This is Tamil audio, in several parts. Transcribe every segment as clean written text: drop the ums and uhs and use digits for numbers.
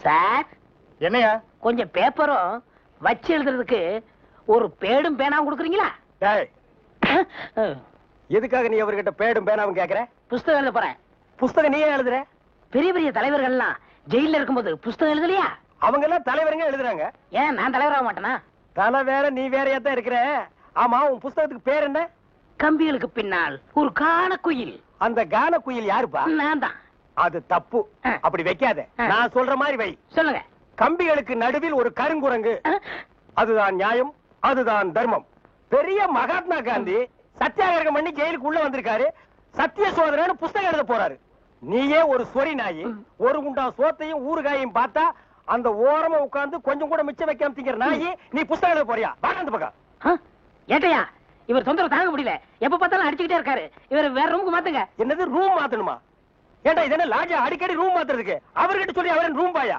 சார் என்னையா? கொஞ்சம் பேப்பரும் வச்சு எழுதுறதுக்கு ஒரு பேடும் பேனாவும் கொடுக்குறீங்களா? எதுக்காக நீ அவர்கிட்ட பேடும் பேனாவும் கேக்குற? புஸ்தகம் எழுத போறேன். புஸ்தகம் நீயே எழுதுற? பெரிய பெரிய தலைவர்கள்லாம் ஜெயில இருக்கும்போது புஸ்தகம் எழுதலையா? அவங்க எல்லாம் தலைவருங்க எழுதுறாங்க. ஏன் நான் தலைவராக மாட்டேனா? தலை வேற நீ வேறையா தான் இருக்கிற. ஆமா, உன் புஸ்தகத்துக்கு பேர் என்ன? கம்பிகளுக்கு பின்னால் ஒரு கான குயில். அந்த கான குயில் யாருப்பா? நான் தான். அது தப்பு. அப்படி வைக்காத. நான் சொல்ற மாதிரி வை. சொல்லுங்க. கம்பிகளுக்கு நடுவில் ஒரு கருங்குரங்கு. அதுதான் நியாயம், அதுதான் தர்மம். பெரிய மகாத்மா காந்தி சத்தியாகிரகம் பண்ணி ஜெயிலுக்கு உள்ள வந்திருக்காரு. சத்திய சோதனைன்னு புஸ்தகம் எழுத போறாரு. நீயே ஒரு சொரி நாயி, ஒரு குண்டா சோத்தையும் ஊறுகாயையும் பார்த்தா அந்த ஓரமா உட்கார்ந்து கொஞ்சம் கூட மிச்சம் வைக்காம திங்கிற நாயி, நீ புஸ்தகம் எழுத போறியா? அந்த பக்கம் ஏட்டையா, இவர் தொந்தரவு தாங்க முடியல. எப்ப பார்த்தாலும் அடிச்சுக்கிட்டே இருக்காரு. இவர் வேற ரூமுக்கு மாத்துங்க. என்னது ரூம் மாத்தணுமா? ஏண்டா இது என்ன லாட்ஜா? அடிக்கடி ரூம் மாத்துறதுக்கு அவர்கிட்ட சொல்லி அவரன் ரூம் பாயா?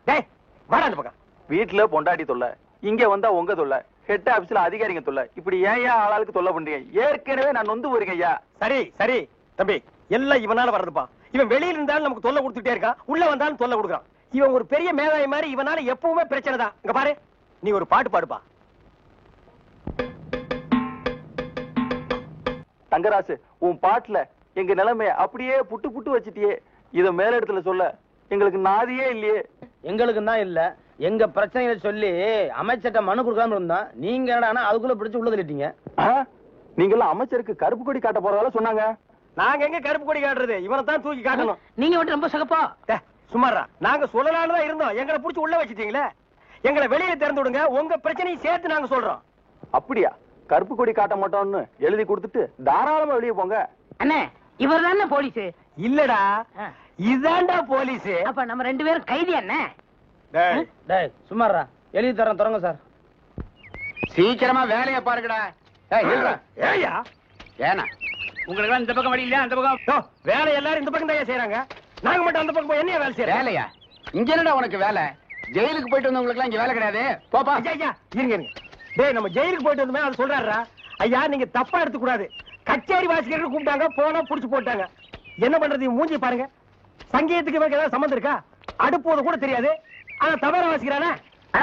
டேய் வாடா அந்த பக்கம். வீட்டுல பொண்டாட்டி தொல்லை, இங்க வந்தா உங்க தொல்லை, ஹெட் ஆபீஸ்ல அதிகாரிங்க தொல்லை, இப்படி ஏன் ஆளாளுக்கு தொல்லை பண்றீங்க? ஏற்கனவே நான் நொந்து போறேன் ஐயா. சரி சரி தம்பி, எல்லாம் இவனால வர்றதுப்பா. இவன் வெளியில இருந்தாலும் நமக்கு தொல்லை கொடுத்துட்டே இருக்கான், உள்ள வந்தாலும் தொல்லை கொடுக்குறான். இவன் ஒரு பெரிய மேதாவி மாதிரி, இவனால எப்பவுமே பிரச்சனை தான். இங்க பாரு, நீ ஒரு பாட்டு பாடுப்பா. தங்கராசு, உன் பாட்டுல எங்க நிலைமைய அப்படியே புட்டு புட்டு வச்சிட்டியே. இத மேல இடத்துல சொல்ல எங்களுக்கு நாதியே இல்லையே. எங்களுக்கு தான் இல்ல, எங்க பிரச்சனைகளை சொல்லி அமைச்சர்ட்ட மனு கொடுக்காம இருந்தா நீங்க என்னடா அதுக்குள்ள பிடிச்சு உள்ள தள்ளிட்டீங்க. நீங்க எல்லாம் அமைச்சருக்கு கருப்பு கொடி காட்ட போறதால சொன்னாங்க. நாங்க எங்க கருப்பு கொடி காட்டுறது? இவனை தான் தூக்கி காட்டணும். நீங்க மட்டும் ரொம்ப சகப்பா. சுமாரா நாங்க சொல்லலாம்னு தான் இருந்தோம். எங்களை புடிச்சு உள்ள வச்சிட்டீங்களே. எங்களை வெளியே திறந்து விடுங்க, உங்க பிரச்சனையை சேர்த்து நாங்க சொல்றோம். அப்படியா? கருப்பு கொடி காட்ட மாட்டோம்னு எழுதி கொடுத்துட்டு தாராளமா வெளியே போங்க. அண்ணே, இவர் தானே போலீஸ்? இல்லடா, இதாண்டா போலீஸ். அப்ப நம்ம ரெண்டு பேரும் கைதி அண்ணே. டேய் சும்மாரா, எழுதி தரேன், தொடங்க சார். சீக்கிரமா வேலையை பாருங்கடா. ஏயா ஏனா உங்களுக்கு இந்த பக்கம் வழி இல்ல, அந்த பக்கம் வேலை எல்லாரும் இந்த பக்கம் தான் செய்யறாங்க. நாங்க மட்டும் அந்த பக்கம் என்னைய வேலை செய்யறோம்? வேலையா? இங்க என்னடா உனக்கு வேலை? ஜெயிலுக்கு போயிட்டு வந்தவங்களுக்கு எல்லாம் இங்க வேலை கிடையாது. போப்பா. ஐயா இருங்க இருங்க. டேய், நம்ம ஜெயிலுக்கு போயிட்டு வந்தோமே அது சொல்றாரா? ஐயா நீங்க தப்பா எடுத்துக்க கூடாது. கச்சேரி வாசிக்கிறதுக்கு கூப்பிட்டாங்க, போனா புடிச்சு போட்டாங்க. என்ன பண்றது? மூஞ்சி பாருங்க. சங்கீதத்துக்கு இவருக்கு ஏதாவது சம்பந்தம் இருக்கா? அடுப்போது கூட தெரியாது, ஆனா தபேலா வாசிக்கிறானே.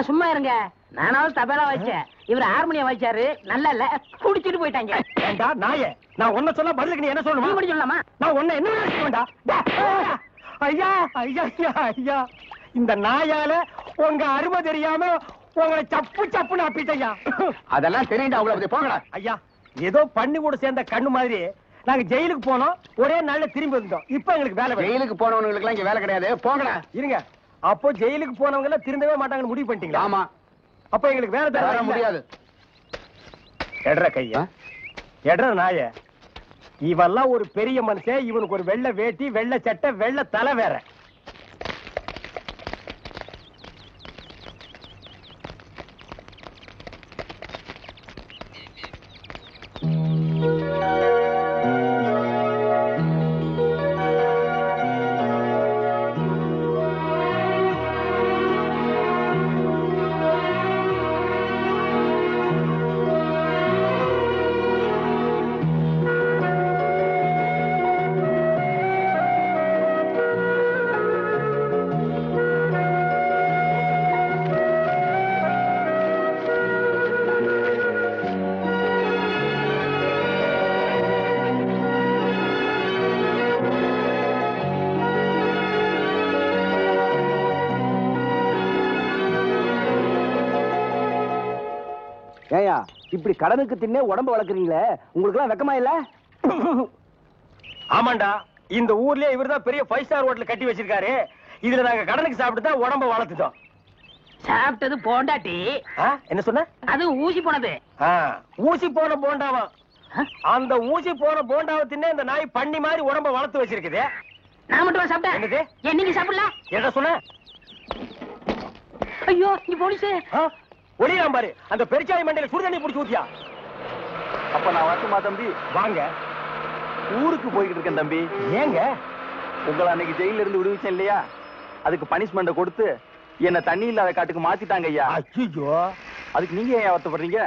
சும்மா இருங்க, நானாவது தபேலா வாசிச்சேன், இவர் ஹார்மோனியம் வாசிச்சாரு. நல்லா இல்ல, குடிச்சிட்டு போயிட்டாங்க. ஏண்டா நாயே, நான் ஒன்ன சொல்ல பதிலுக்கு நீ என்ன சொல்லணுமா? நீ சொல்லலாமா? நான் ஒன்ன என்ன வேண்டா? ஐயா ஐயா ஐயா, இந்த நாயால உங்க அருமை தெரியாம உங்களை சப்பு சப்புன்னு அப்பிட்டையா. அதெல்லாம் தெரியுண்டா, அவ்வளவு போங்கடா. ஐயா, ஏதோ பண்ணி கூட சேர்ந்த கண்ணு மாதிரி நாங்க ஜெயிலுக்கு போனோம், ஒரே நாள்ல திரும்பி வந்தோம். இப்ப எங்களுக்கு வேலை. ஜெயிலுக்கு போனவங்களுக்கு எல்லாம் இங்க வேலை கிடையாது, போங்கடா. இருங்க, அப்போ ஜெயிலுக்கு போனவங்க எல்லாம் திருந்தவே மாட்டாங்கன்னு முடிவு பண்ணிட்டீங்களா? ஆமா. அப்ப எங்களுக்கு வேலை தர முடியாது. எட்ற கையா, எட்ற நாய. இவெல்லாம் ஒரு பெரிய மனுஷன், இவனுக்கு ஒரு வெள்ளை வேட்டி, வெள்ளை சட்டை, வெள்ளை தலை வேற. ஏயா இப்படி கடனுக்கு தின்னே உடம்பு வளர்க்குறீங்களே, உங்களுக்கு எல்லாம் வெக்கமா இல்ல? ஆமாண்டா, இந்த ஊர்லயே இவர்தான் பெரிய 5 ஸ்டார் ஹோட்டல் கட்டி வச்சிருக்காரு. இதுல நாங்க கடனுக்கு சாப்பிட்டு தான் உடம்ப வளர்த்துட்டோம். சாப்பிட்டது போண்டாட்டி. என்ன சொன்ன? அது ஊசி போனது. ஊசி போன போண்டாவா? அந்த ஊசி போன போண்டாவை தின்னே இந்த நாய் பண்ணி மாதிரி உடம்ப வளர்த்து வச்சிருக்குது. நான் மட்டும் சாப்பிட்டேன். ஏன் நீங்க சாப்பிடல? என்ன சொன்ன? ஐயோ, நீ போலீஸ். ஒளியாம் பாரு, அந்த பெருச்சாய் மண்டையில சுடுதண்ணி புடிச்சு ஊத்தியா. அப்ப நான் வரட்டுமா தம்பி? வாங்க. ஊருக்கு போய்கிட்டு இருக்கேன் தம்பி. ஏங்க? உங்களை அன்னைக்கு ஜெயில இருந்து விடுவிச்சேன் இல்லையா, அதுக்கு பனிஷ்மெண்ட கொடுத்து என்ன தண்ணி இல்லாத காட்டுக்கு மாத்திட்டாங்க ஐயா. ஐயோ, அதுக்கு நீங்க ஏன் வருத்தப்படுறீங்க?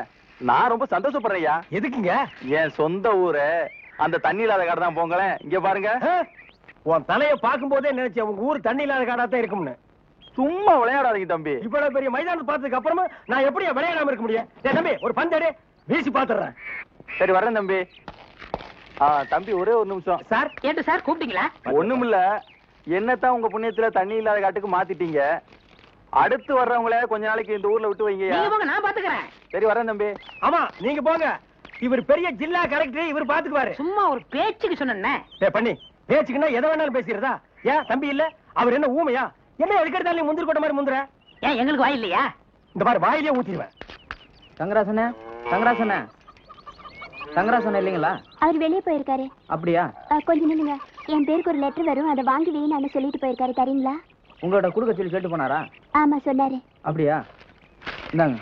நான் ரொம்ப சந்தோஷப்படுறேன் ஐயா. எதுக்குங்க? என் சொந்த ஊரு அந்த தண்ணி இல்லாத காடு தான். போங்களேன், இங்க பாருங்க. உன் தலைய பார்க்கும் போதே நினைச்சேன் உங்க ஊர் தண்ணி இல்லாத காடா தான் இருக்கும்னு. சும்மா விளையாடாதீங்க தம்பி. இவ்வளவு பெரிய மைதானம் பார்த்ததுக்கு அப்புறமா நான் எப்படி விளையாடாம இருக்க முடியும்? தம்பி ஒரு பந்தேடு வீசி பாத்துறேன். சரி வரேன் தம்பி. தம்பி ஒரே ஒரு நிமிஷம். சார் கேட்டு சார் கூப்பிட்டீங்களா? ஒண்ணுமில்ல, என்னத்தான் உங்க புண்ணியத்துல தண்ணி இல்லாத காட்டுக்கு மாத்திட்டீங்க. அடுத்து வர்றவங்கள கொஞ்ச நாளைக்கு இந்த ஊர்ல விட்டு வைங்க. நீங்க போங்க, நான் பாத்துக்கிறேன். சரி வரேன் தம்பி. ஆமா நீங்க போங்க, இவர் பெரிய ஜில்லா கலெக்டர், இவர் பாத்துக்குவாரு. சும்மா ஒரு பேச்சுக்கு சொன்னேன். பண்ணி பேச்சுக்குன்னா எதை வேணாலும் பேசிடுறதா? ஏன் தம்பி இல்ல, அவர் என்ன ஊமையா? என்ன எடுக்கிறதால நீ முந்திரி கொட்ட மாதிரி முந்துற? ஏன் எங்களுக்கு வாய் இல்லையா? இந்த மாதிரி வாயிலே ஊத்திடுவேன். தங்கராசன தங்கராசன தங்கராசன இல்லைங்களா? அவர் வெளியே போயிருக்காரு. அப்படியா? கொஞ்சம் நில்லுங்க, என் பேருக்கு ஒரு லெட்டர் வரும், அதை வாங்கி வைன்னு சொல்லிட்டு போயிருக்காரு. தரீங்களா? உங்களோட குடுக்க சொல்லி கேட்டு போனாரா? ஆமா சொன்னாரு. அப்படியா? இந்தாங்க.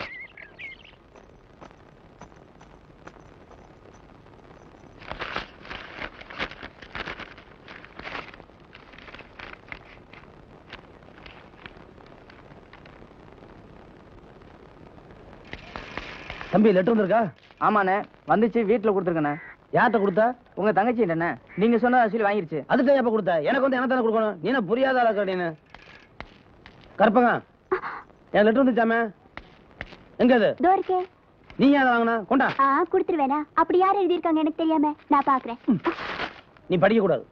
தம்பி லெட்டர் வந்திருக்கா? ஆமாண்ணே வந்துச்சு, வீட்டுல கொடுத்துருக்கண்ணே. யார்கிட்ட கொடுத்தா? உங்க தங்கச்சி என்ன நீங்க சொன்ன சொல்லி வாங்கிருச்சு. அதுக்கு எப்ப கொடுத்த? எனக்கு வந்து என்ன தானே கொடுக்கணும். நீ புரியாத ஆளு கற்பங்க. என் லெட்டர் வந்துச்சாமே, எங்க அது? நீ ஏன் வாங்கினா? கொண்டா. கொடுத்துருவேனா? அப்படி யார் எழுதியிருக்காங்க எனக்கு தெரியாம, நான் பாக்குறேன். நீ படிக்க கூடாது.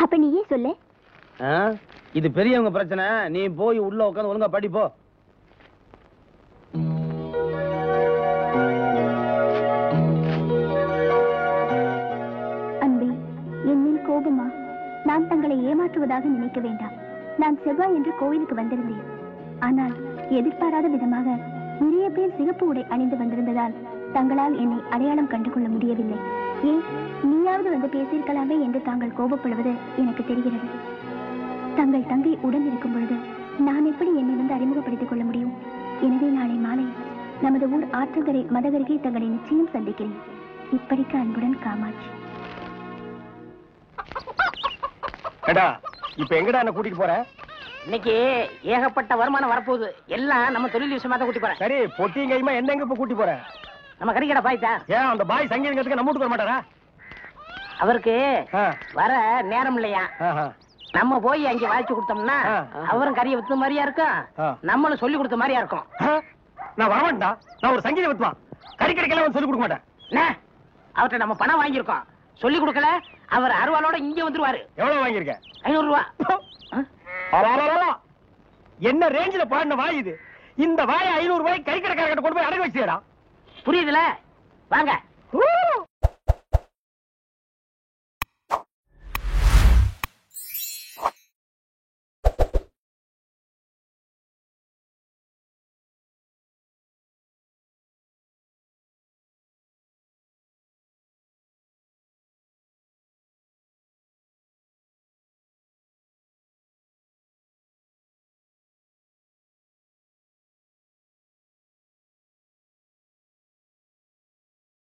அப்ப நீயே சொல்லு. இது பெரியவங்க பிரச்சனை, நீ போய் உள்ள உட்காந்து ஒழுங்கா படிப்போ. அன்பே, என் கோபமா? நான் தங்களை ஏமாற்றுவதாக நினைக்க வேண்டாம். நான் செவ்வாய் என்று கோவிலுக்கு வந்திருந்தேன். ஆனால் எதிர்பாராத விதமாக நிறைய பேர் சிகப்பு உடை அணிந்து வந்திருந்ததால் தங்களால் என்னை அடையாளம் கண்டுகொள்ள முடியவில்லை. ஏன் நீயாவது வந்து பேசியிருக்கலாமே என்று தாங்கள் கோபப்படுவது எனக்கு தெரிகிறது. தங்கள் தங்கை உடன் இருக்கும் பொழுது நான் எப்படி என்னை வந்து அறிமுகப்படுத்திக் கொள்ள முடியும்? எனவே நாளை மாலை நமது ஊர் ஆற்றங்கரை மதகருகே தங்களை நிச்சயம் சந்திக்கிறேன். இப்படிக்கு அன்புடன் காமாட்சி. இப்ப எங்கடா என்ன கூட்டிட்டு போற? இன்னைக்கு ஏகப்பட்ட வருமானம் வரப்போகுது. எல்லாம் நம்ம தொழில் விஷயமா தான் கூட்டி போறேன். சரி பொட்டியும் கைமா என்ன எங்க இப்ப கூட்டி போற? நம்ம கறிக்கடை பாய்த்தா. ஏன் அந்த பாய் சங்கீதத்துக்கு நம்ம வீட்டுக்கு வர மாட்டாரா? அவருக்கு வர நேரம் இல்லையா? நம்ம போய் அங்க வாய்ச்சி கொடுத்தோம்னா அவரும் கறியை வித்த மாதிரியா இருக்கும், நம்மளும் சொல்லி கொடுத்த மாதிரியா இருக்கும். நான் வரமாட்டா, நான் ஒரு சங்கீத வித்துவான். கறிக்கடைக்கெல்லாம் சொல்லி கொடுக்க மாட்டேன். அவர்கிட்ட நம்ம பணம் வாங்கியிருக்கோம், சொல்லி கொடுக்கல. அவர் அருவாளோட இங்க வந்துருவாரு. எவ்வளவு வாங்கியிருக்க? 500 ரூபா. என்ன ரேஞ்சில பாடின வாய் இது? இந்த வாயை 500 ரூபாய் கறிக்கடைக்காரர்கிட்ட கொண்டு போய் அடகு வச்சுடா. புரியுதுல? வாங்க.